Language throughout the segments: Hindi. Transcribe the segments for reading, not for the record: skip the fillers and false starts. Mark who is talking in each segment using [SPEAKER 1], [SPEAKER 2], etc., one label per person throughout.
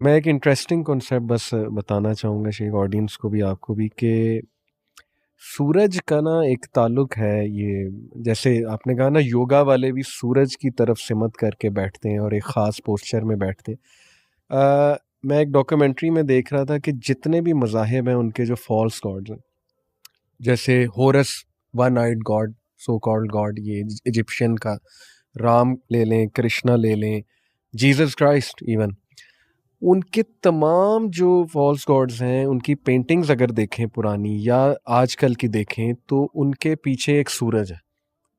[SPEAKER 1] मैं एक इंटरेस्टिंग कॉन्सेप्ट बस बताना चाहूँगा शेख ऑडियंस को भी आपको भी कि सूरज का ना एक ताल्लुक है ये, जैसे आपने कहा ना योगा वाले भी सूरज की तरफ सिमत करके बैठते हैं और एक ख़ास पोस्चर में बैठते हैं। मैं एक डॉक्यूमेंट्री में देख रहा था कि जितने भी मज़ाहिब हैं उनके जो फॉल्स गॉड्स हैं, जैसे Horus one eyed god, so called god, ये इजिप्शियन का, राम ले लें, कृष्णा ले लें, जीसस क्राइस्ट इवन, उनके तमाम जो फॉल्स गॉड्स हैं उनकी पेंटिंग्स अगर देखें पुरानी या आजकल की देखें तो उनके पीछे एक सूरज है,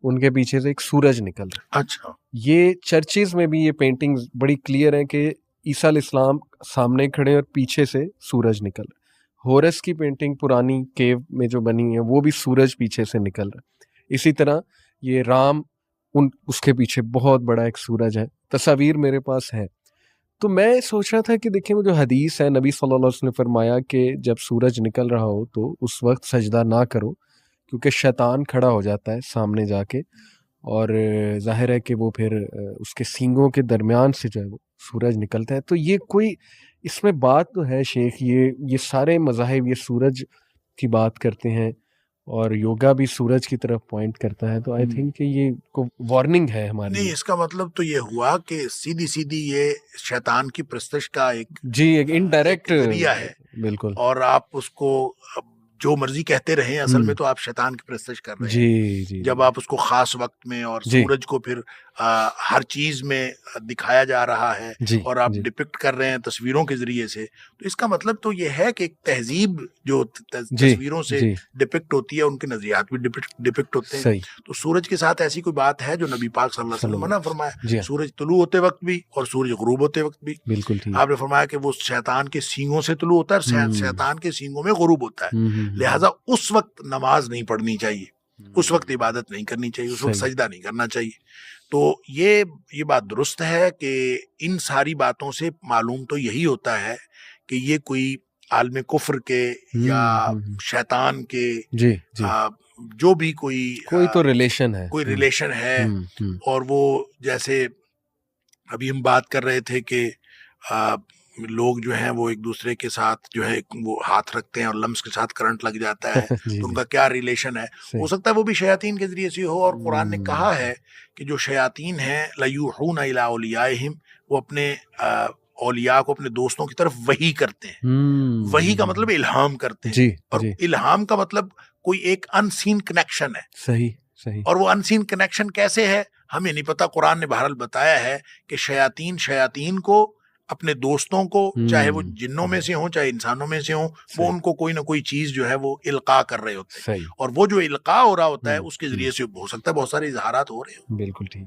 [SPEAKER 1] उनके पीछे से एक सूरज निकल रहा है।
[SPEAKER 2] अच्छा।
[SPEAKER 1] ये चर्चेज में भी ये पेंटिंग्स बड़ी क्लियर है कि ईसा अलैहिस्सलाम सामने खड़े और पीछे से सूरज निकल रहा है। होरस की पेंटिंग पुरानी केव में जो बनी है वो भी सूरज पीछे से निकल रहा है। इसी तरह ये राम, उसके पीछे बहुत बड़ा एक सूरज है, तस्वीर मेरे पास है। तो मैं सोच रहा था कि देखिए वो जो हदीस है, नबी सल्लल्लाहु अलैहि वसल्लम ने फरमाया कि जब सूरज निकल रहा हो तो उस वक्त सजदा ना करो, क्योंकि शैतान खड़ा हो जाता है सामने जाके, और ज़ाहिर है कि वो फिर उसके सींगों के दरमियान से जो है वो सूरज निकलता है। तो ये कोई इसमें बात तो है शेख, ये सारे मज़ाहिब ये सूरज की बात करते हैं और योगा भी सूरज की तरफ पॉइंट करता है, तो आई थिंक कि ये को वार्निंग है हमारे
[SPEAKER 2] नहीं,
[SPEAKER 1] लिए।
[SPEAKER 2] इसका मतलब तो ये हुआ कि सीधी सीधी ये शैतान की प्रस्तश का एक
[SPEAKER 1] जी, एक इनडायरेक्ट,
[SPEAKER 2] जरिया है,
[SPEAKER 1] बिल्कुल।
[SPEAKER 2] और आप उसको अब जो मर्जी कहते रहें, असल में
[SPEAKER 1] हुँ।
[SPEAKER 2] तो आप शैतान की प्रस्तश कर रहे हैं।
[SPEAKER 1] जी, जी,
[SPEAKER 2] जब
[SPEAKER 1] जी।
[SPEAKER 2] आप उसको खास वक्त में और
[SPEAKER 1] जी,
[SPEAKER 2] सूरज को फिर हर चीज में दिखाया जा रहा है
[SPEAKER 1] जी,
[SPEAKER 2] और आप
[SPEAKER 1] जी।
[SPEAKER 2] डिपिक्ट कर रहे हैं तस्वीरों के जरिए से, तो इसका मतलब तो ये है कि एक तहजीब जो
[SPEAKER 1] जी,
[SPEAKER 2] तस्वीरों से
[SPEAKER 1] जी,
[SPEAKER 2] डिपिक्ट होती है, उनके नजरियात भी डिपिक्ट होते हैं।
[SPEAKER 1] सही।
[SPEAKER 2] तो सूरज के साथ ऐसी कोई बात है जो नबी पाक सल्लल्लाहु अलैहि वसल्लम ने मना
[SPEAKER 1] सल्लल्लाहु
[SPEAKER 2] फरमाया?
[SPEAKER 1] जी हाँ,
[SPEAKER 2] सूरज तुलू होते वक्त भी और सूरज गुरूब होते वक्त भी।
[SPEAKER 1] बिल्कुल ठीक।
[SPEAKER 2] आपने फरमाया कि वो शैतान के सींगों से तुलू होता है और
[SPEAKER 1] हुँ,
[SPEAKER 2] शैतान के सींगों में गुरूब होता है।
[SPEAKER 1] हुँ, हुँ, हुँ,
[SPEAKER 2] लिहाजा उस वक्त नमाज नहीं पढ़नी चाहिए, उस वक्त
[SPEAKER 1] हुँ।
[SPEAKER 2] इबादत नहीं करनी चाहिए, उस वक्त
[SPEAKER 1] सही।
[SPEAKER 2] सजदा नहीं करना चाहिए। तो ये बात दुरुस्त है कि इन सारी बातों से मालूम तो यही होता है कि ये कोई आलम कुफ्र के या
[SPEAKER 1] हुँ, हुँ, हुँ।
[SPEAKER 2] शैतान के
[SPEAKER 1] जी, जी।
[SPEAKER 2] जो भी कोई
[SPEAKER 1] कोई तो रिलेशन है।
[SPEAKER 2] कोई
[SPEAKER 1] हुँ,
[SPEAKER 2] रिलेशन है।
[SPEAKER 1] हुँ, हुँ।
[SPEAKER 2] और वो जैसे अभी हम बात कर रहे थे कि आ, लोग जो हैं वो एक दूसरे के साथ जो है वो हाथ रखते हैं और लम्स के साथ करंट लग जाता है,
[SPEAKER 1] जी,
[SPEAKER 2] तो
[SPEAKER 1] जी,
[SPEAKER 2] उनका क्या रिलेशन है? हो
[SPEAKER 1] सही।
[SPEAKER 2] सकता है वो भी शयातीन के जरिए से हो, और कुरान ने कहा
[SPEAKER 1] हुँ,
[SPEAKER 2] है कि जो शयातीन हैं लयूहूना इला औलियाहिम, वो अपने औलिया को, अपने दोस्तों की तरफ वही करते हैं। वही का मतलब
[SPEAKER 1] हुँ।
[SPEAKER 2] इल्हाम करते हैं,
[SPEAKER 1] जी,
[SPEAKER 2] और
[SPEAKER 1] जी,
[SPEAKER 2] इल्हाम का मतलब कोई एक अनसीन कनेक्शन है।
[SPEAKER 1] सही, सही।
[SPEAKER 2] और वो अनसीन कनेक्शन कैसे है हमें नहीं पता। कुरान ने बहरहाल बताया है कि शयातीन शयातीन को, अपने दोस्तों को, चाहे वो
[SPEAKER 1] हुँ,
[SPEAKER 2] जिन्नों में
[SPEAKER 1] हुँ।
[SPEAKER 2] से हों चाहे इंसानों में से हों, वो
[SPEAKER 1] सही,
[SPEAKER 2] उनको कोई ना कोई चीज जो है वो इल्का कर रहे होते हैं,
[SPEAKER 1] सही।
[SPEAKER 2] और वो जो इल्का हो रहा होता है
[SPEAKER 1] हुँ,
[SPEAKER 2] उसके
[SPEAKER 1] हुँ।
[SPEAKER 2] जरिए से हो सकता है बहुत सारे इजहारात हो रहे हो।
[SPEAKER 1] बिल्कुल ठीक।